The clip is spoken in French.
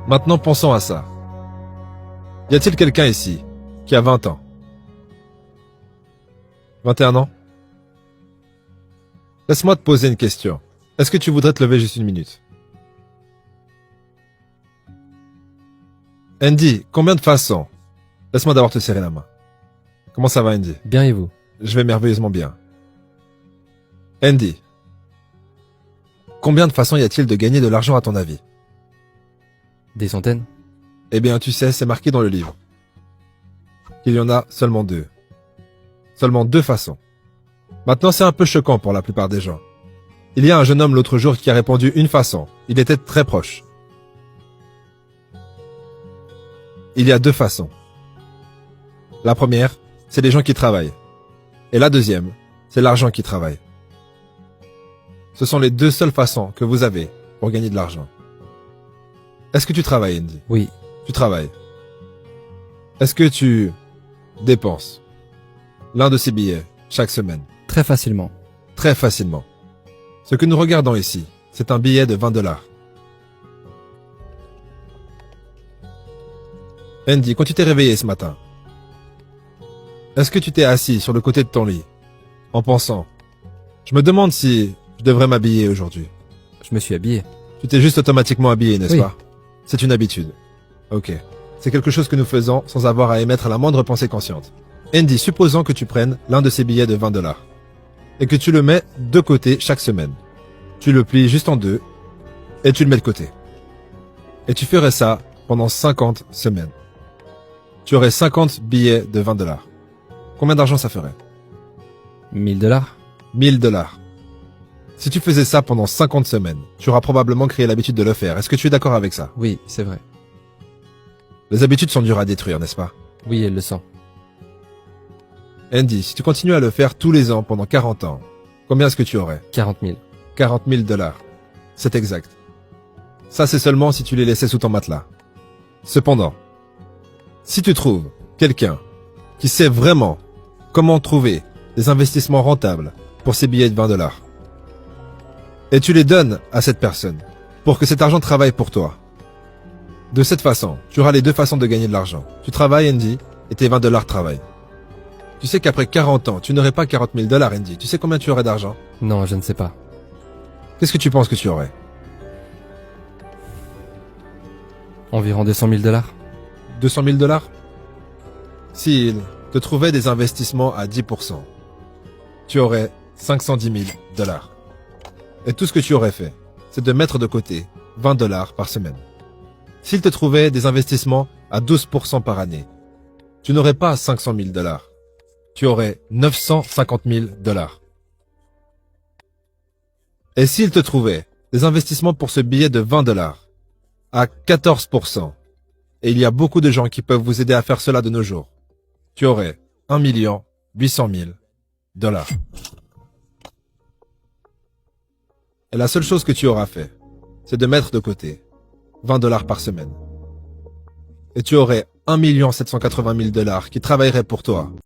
Maintenant, pensons à ça. Y a-t-il quelqu'un ici qui a 20 ans? 21 ans? Laisse-moi te poser une question. Est-ce que tu voudrais te lever juste une minute? Andy, combien de façons? Laisse-moi d'abord te serrer la main. Comment ça va, Andy? Bien et vous? Je vais merveilleusement bien. Andy, combien de façons y a-t-il de gagner de l'argent à ton avis? Des centaines? Eh bien, tu sais, c'est marqué dans le livre qu'il y en a seulement deux. Seulement deux façons. Maintenant, c'est un peu choquant pour la plupart des gens. Il y a un jeune homme l'autre jour qui a répondu une façon. Il était très proche. Il y a deux façons. La première, c'est les gens qui travaillent. Et la deuxième, c'est l'argent qui travaille. Ce sont les deux seules façons que vous avez pour gagner de l'argent. Est-ce que tu travailles, Andy? Oui. Tu travailles. Est-ce que tu dépenses l'un de ces billets chaque semaine? Très facilement. Très facilement. Ce que nous regardons ici, c'est un billet de 20 $. Andy, quand tu t'es réveillé ce matin, est-ce que tu t'es assis sur le côté de ton lit en pensant, je me demande si je devrais m'habiller aujourd'hui? Je me suis habillé. Tu t'es juste automatiquement habillé, n'est-ce Oui. pas? C'est une habitude. Ok. C'est quelque chose que nous faisons sans avoir à émettre la moindre pensée consciente. Andy, supposons que tu prennes l'un de ces billets de 20 $ et que tu le mets de côté chaque semaine. Tu le plies juste en deux et tu le mets de côté. Et tu ferais ça pendant 50 semaines. Tu aurais 50 billets de 20 $. Combien d'argent ça ferait? 1000 $. 1000 $. Si tu faisais ça pendant 50 semaines, tu auras probablement créé l'habitude de le faire. Est-ce que tu es d'accord avec ça? Oui, c'est vrai. Les habitudes sont dures à détruire, n'est-ce pas? Oui, elle le sent. Andy, si tu continues à le faire tous les ans pendant 40 ans, combien est-ce que tu aurais? 40 000. 40 000 $. C'est exact. Ça, c'est seulement si tu les laissais sous ton matelas. Cependant, si tu trouves quelqu'un qui sait vraiment comment trouver des investissements rentables pour ces billets de 20 $, et tu les donnes à cette personne pour que cet argent travaille pour toi, de cette façon, tu auras les deux façons de gagner de l'argent. Tu travailles, Andy, et tes 20 $ travaillent. Tu sais qu'après 40 ans, tu n'aurais pas 40 000 $, Andy. Tu sais combien tu aurais d'argent? Non, je ne sais pas. Qu'est-ce que tu penses que tu aurais? Environ 200 000 $. 200 000 $? S'il te trouvait des investissements à 10%, tu aurais 510 000 $. Et tout ce que tu aurais fait, c'est de mettre de côté 20 $ par semaine. S'il te trouvait des investissements à 12% par année, tu n'aurais pas 500 000 $. Tu aurais 950 000 $. Et s'il te trouvait des investissements pour ce billet de 20 $ à 14%, et il y a beaucoup de gens qui peuvent vous aider à faire cela de nos jours, tu aurais 1 800 000 $. Et la seule chose que tu auras fait, c'est de mettre de côté 20 $ par semaine. Et tu aurais 1 780 000 $ qui travailleraient pour toi